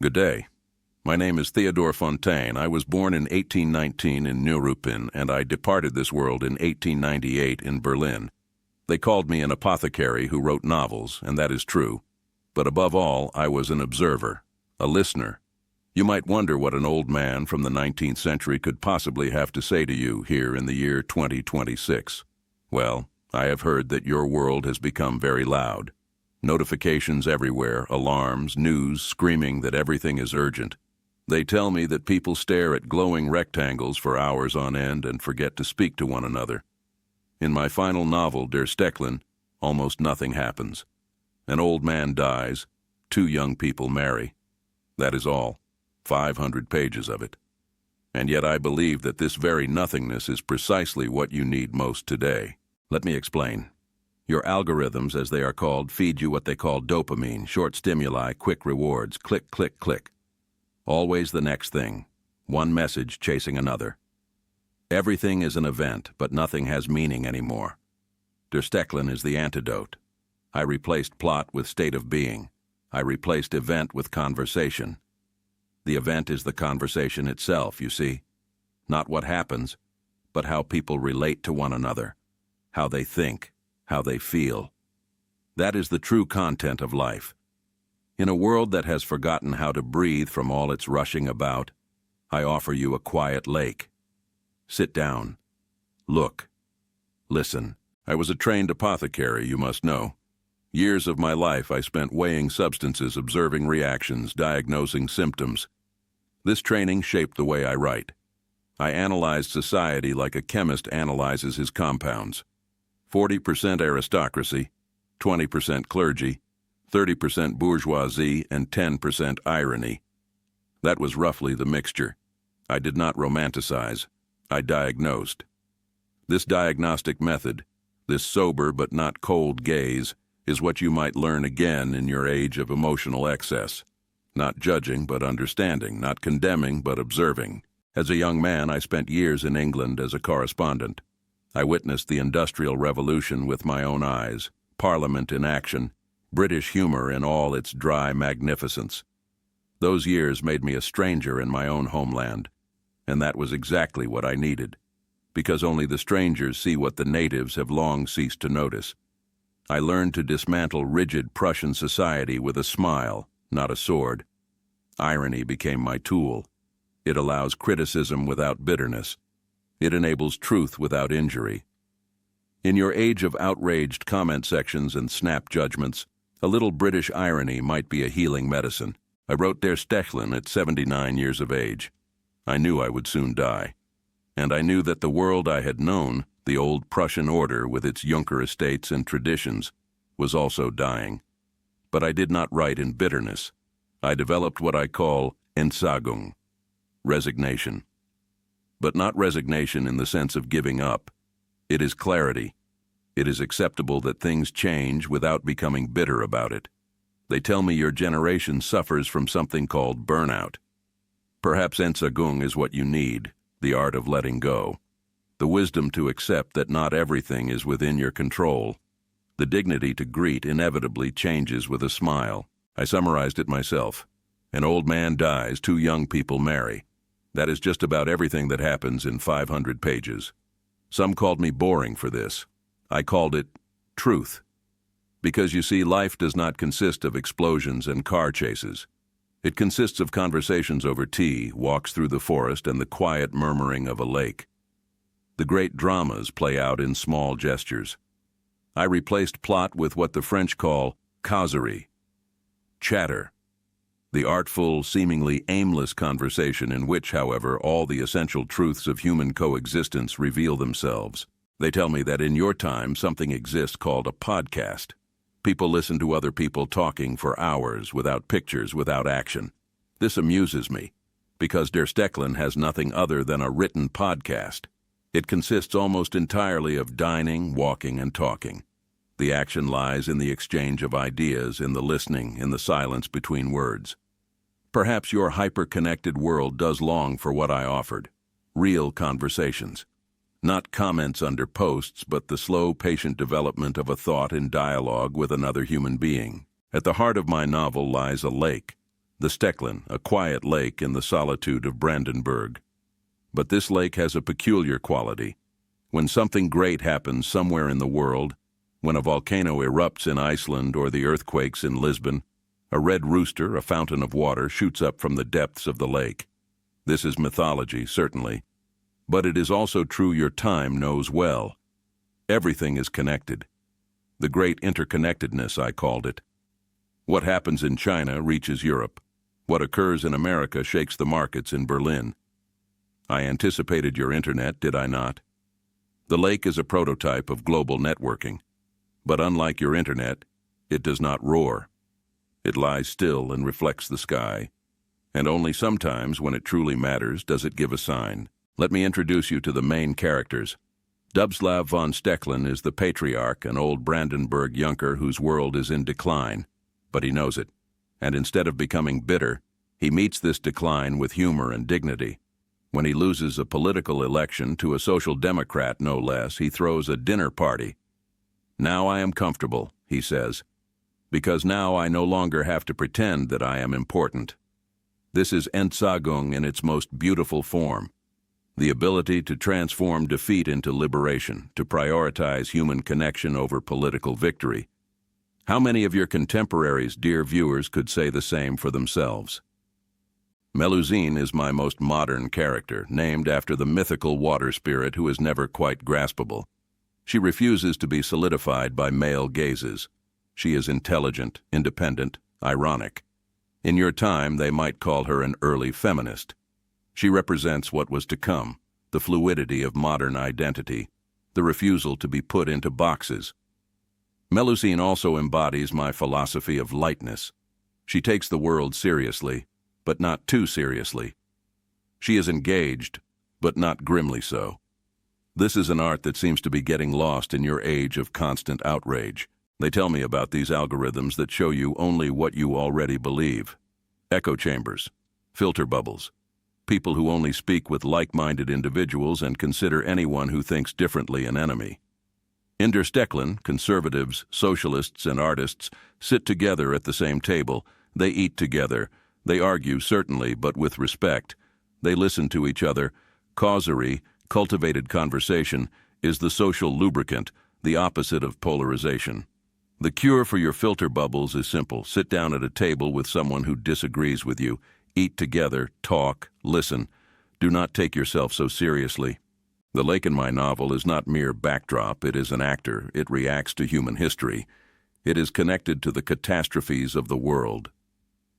Good day. My name is Theodor Fontane. I was born in 1819 in Neuruppin, and I departed this world in 1898 in Berlin. They called me an apothecary who wrote novels, and that is true. But above all, I was an observer, a listener. You might wonder what an old man from the 19th century could possibly have to say to you here in the year 2026. Well, I have heard that your world has become very loud. Notifications everywhere, alarms, news screaming that everything is urgent. They tell me that people stare at glowing rectangles for hours on end and forget to speak to one another. In my final novel, Der Stecklen, almost nothing happens. An old man dies, 2 young people marry. That is all, 500 pages of it. And yet I believe that this very nothingness is precisely what you need most today. Let me explain. Your algorithms, as they are called, feed you what they call dopamine, short stimuli, quick rewards, click, click, click. Always the next thing, one message chasing another. Everything is an event, but nothing has meaning anymore. Der Stecklen is the antidote. I replaced plot with state of being. I replaced event with conversation. The event is the conversation itself, you see. Not what happens, but how people relate to one another, how they think, how they feel. That is the true content of life. In a world that has forgotten how to breathe from all its rushing about, I offer you a quiet lake. Sit down. Look. Listen. I was a trained apothecary, you must know. Years of my life I spent weighing substances, observing reactions, diagnosing symptoms. This training shaped the way I write. I analyzed society like a chemist analyzes his compounds. 40% aristocracy, 20% clergy, 30% bourgeoisie, and 10% irony. That was roughly the mixture. I did not romanticize. I diagnosed. This diagnostic method, this sober but not cold gaze, is what you might learn again in your age of emotional excess. Not judging but understanding, not condemning but observing. As a young man, I spent years in England as a correspondent. I witnessed the Industrial Revolution with my own eyes, Parliament in action, British humor in all its dry magnificence. Those years made me a stranger in my own homeland, and that was exactly what I needed, because only the strangers see what the natives have long ceased to notice. I learned to dismantle rigid Prussian society with a smile, not a sword. Irony became my tool. It allows criticism without bitterness. It enables truth without injury. In your age of outraged comment sections and snap judgments, a little British irony might be a healing medicine. I wrote Der Stecklen at 79 years of age. I knew I would soon die. And I knew that the world I had known, the old Prussian order with its Junker estates and traditions, was also dying. But I did not write in bitterness. I developed what I call Entsagung, resignation. But not resignation in the sense of giving up. It is clarity. It is acceptable that things change without becoming bitter about it. They tell me your generation suffers from something called burnout. Perhaps Entsagung is what you need, the art of letting go. The wisdom to accept that not everything is within your control. The dignity to greet inevitably changes with a smile. I summarized it myself. An old man dies, 2 young people marry. That is just about everything that happens in 500 pages. Some called me boring for this. I called it truth. Because you see, life does not consist of explosions and car chases. It consists of conversations over tea, walks through the forest, and the quiet murmuring of a lake. The great dramas play out in small gestures. I replaced plot with what the French call causerie, chatter. The artful, seemingly aimless conversation in which, however, all the essential truths of human coexistence reveal themselves. They tell me that in your time something exists called a podcast. People listen to other people talking for hours, without pictures, without action. This amuses me, because Der Stecklen has nothing other than a written podcast. It consists almost entirely of dining, walking, and talking. The action lies in the exchange of ideas, in the listening, in the silence between words. Perhaps your hyper-connected world does long for what I offered. Real conversations. Not comments under posts, but the slow, patient development of a thought in dialogue with another human being. At the heart of my novel lies a lake. The Stecklin, a quiet lake in the solitude of Brandenburg. But this lake has a peculiar quality. When something great happens somewhere in the world, when a volcano erupts in Iceland or the earthquakes in Lisbon, a red rooster, a fountain of water, shoots up from the depths of the lake. This is mythology, certainly, but it is also true your time knows well. Everything is connected. The great interconnectedness, I called it. What happens in China reaches Europe. What occurs in America shakes the markets in Berlin. I anticipated your internet, did I not? The lake is a prototype of global networking, but unlike your internet, it does not roar. It lies still and reflects the sky, and only sometimes, when it truly matters, does it give a sign. Let me introduce you to the main characters. Dubslav von Stecklin is the patriarch, an old Brandenburg Junker whose world is in decline, but he knows it. And instead of becoming bitter, he meets this decline with humor and dignity. When he loses a political election to a social democrat, no less, he throws a dinner party. Now I am comfortable, he says, because now I no longer have to pretend that I am important. This is Entsagung in its most beautiful form. The ability to transform defeat into liberation, to prioritize human connection over political victory. How many of your contemporaries, dear viewers, could say the same for themselves? Melusine is my most modern character, named after the mythical water spirit who is never quite graspable. She refuses to be solidified by male gazes. She is intelligent, independent, ironic. In your time, they might call her an early feminist. She represents what was to come, the fluidity of modern identity, the refusal to be put into boxes. Melusine also embodies my philosophy of lightness. She takes the world seriously, but not too seriously. She is engaged, but not grimly so. This is an art that seems to be getting lost in your age of constant outrage. They tell me about these algorithms that show you only what you already believe. Echo chambers, filter bubbles, people who only speak with like-minded individuals and consider anyone who thinks differently an enemy. In der Stecklin, conservatives, socialists, and artists sit together at the same table. They eat together. They argue, certainly, but with respect. They listen to each other. Causerie, cultivated conversation, is the social lubricant, the opposite of polarization. The cure for your filter bubbles is simple. Sit down at a table with someone who disagrees with you. Eat together, talk, listen. Do not take yourself so seriously. The lake in my novel is not mere backdrop. It is an actor. It reacts to human history. It is connected to the catastrophes of the world.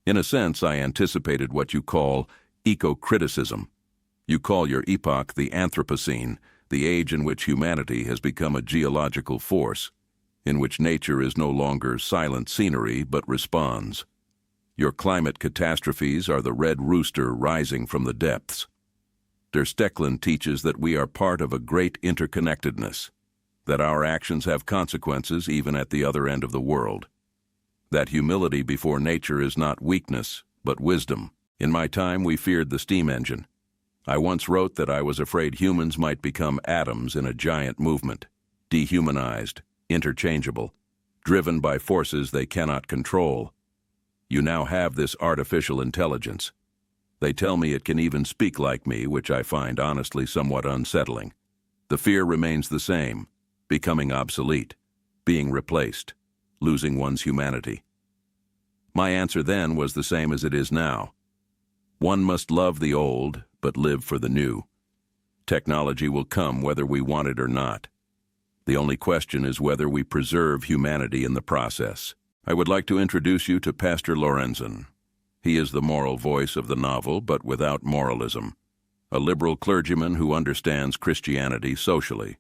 In a sense, I anticipated what you call eco-criticism. You call your epoch the Anthropocene, the age in which humanity has become a geological force, in which nature is no longer silent scenery but responds. Your climate catastrophes are the red rooster rising from the depths. Der Stecklin teaches that we are part of a great interconnectedness, that our actions have consequences even at the other end of the world, that humility before nature is not weakness, but wisdom. In my time, we feared the steam engine. I once wrote that I was afraid humans might become atoms in a giant movement, dehumanized, interchangeable, driven by forces they cannot control. You now have this artificial intelligence. They tell me it can even speak like me, which I find honestly somewhat unsettling. The fear remains the same, becoming obsolete, being replaced, losing one's humanity. My answer then was the same as it is now. One must love the old, but live for the new. Technology will come whether we want it or not. The only question is whether we preserve humanity in the process. I would like to introduce you to Pastor Lorenzen. He is the moral voice of the novel, but without moralism. A liberal clergyman who understands Christianity socially.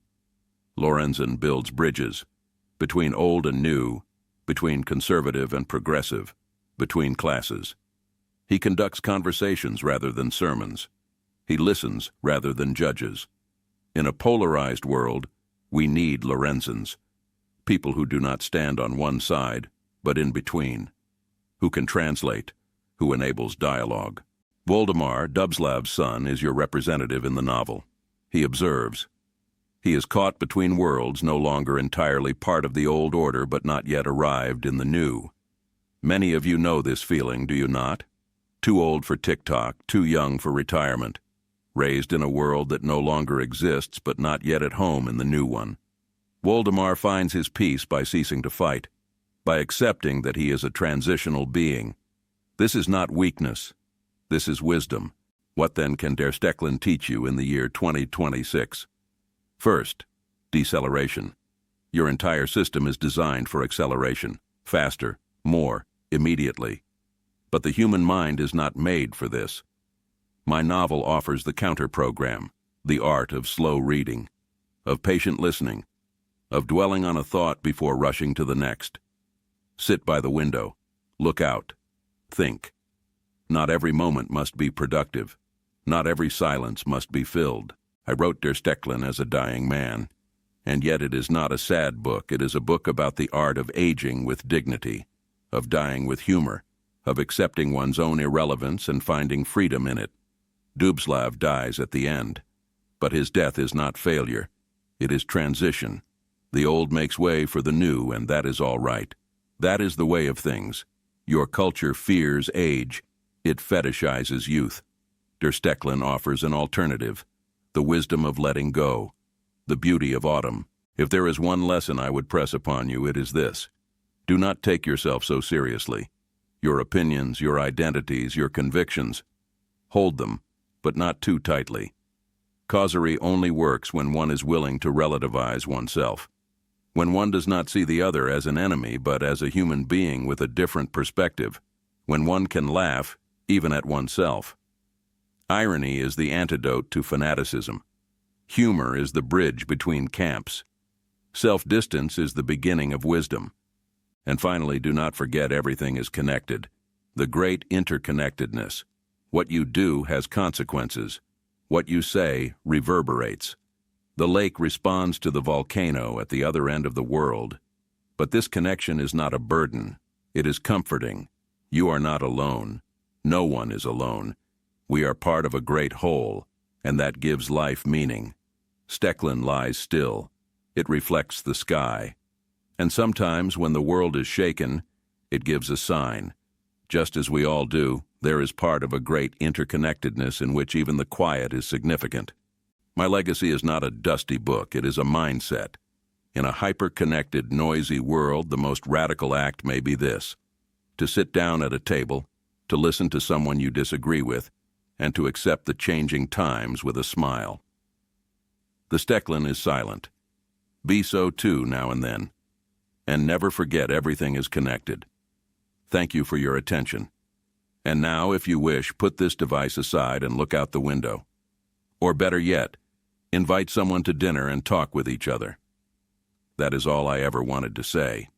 Lorenzen builds bridges between old and new, between conservative and progressive, between classes. He conducts conversations rather than sermons. He listens rather than judges. In a polarized world, we need Lorenzens, people who do not stand on one side, but in between, who can translate, who enables dialogue. Voldemar, Dubslav's son, is your representative in the novel. He observes. He is caught between worlds, no longer entirely part of the old order, but not yet arrived in the new. Many of you know this feeling, do you not? Too old for TikTok, too young for retirement. Raised in a world that no longer exists but not yet at home in the new one. Woldemar finds his peace by ceasing to fight, by accepting that he is a transitional being. This is not weakness. This is wisdom. What then can Der Stecklen teach you in the year 2026? First, deceleration. Your entire system is designed for acceleration, faster, more, immediately. But the human mind is not made for this. My novel offers the counter-program, the art of slow reading, of patient listening, of dwelling on a thought before rushing to the next. Sit by the window, look out, think. Not every moment must be productive. Not every silence must be filled. I wrote Der Stecklen as a dying man. And yet it is not a sad book. It is a book about the art of aging with dignity, of dying with humor, of accepting one's own irrelevance and finding freedom in it. Dubslav dies at the end. But his death is not failure. It is transition. The old makes way for the new, and that is all right. That is the way of things. Your culture fears age. It fetishizes youth. Der Stecklen offers an alternative, the wisdom of letting go, the beauty of autumn. If there is one lesson I would press upon you, it is this. Do not take yourself so seriously. Your opinions, your identities, your convictions. Hold them, but not too tightly. Causerie only works when one is willing to relativize oneself. When one does not see the other as an enemy, but as a human being with a different perspective. When one can laugh, even at oneself. Irony is the antidote to fanaticism. Humor is the bridge between camps. Self-distance is the beginning of wisdom. And finally, do not forget everything is connected. The great interconnectedness. What you do has consequences. What you say reverberates. The lake responds to the volcano at the other end of the world. But this connection is not a burden. It is comforting. You are not alone. No one is alone. We are part of a great whole, and that gives life meaning. Stecklen lies still. It reflects the sky. And sometimes when the world is shaken, it gives a sign. Just as we all do, there is part of a great interconnectedness in which even the quiet is significant. My legacy is not a dusty book, it is a mindset. In a hyper-connected, noisy world, the most radical act may be this: to sit down at a table, to listen to someone you disagree with, and to accept the changing times with a smile. The Stecklen is silent. Be so too now and then. And never forget everything is connected. Thank you for your attention. And now, if you wish, put this device aside and look out the window. Or better yet, invite someone to dinner and talk with each other. That is all I ever wanted to say.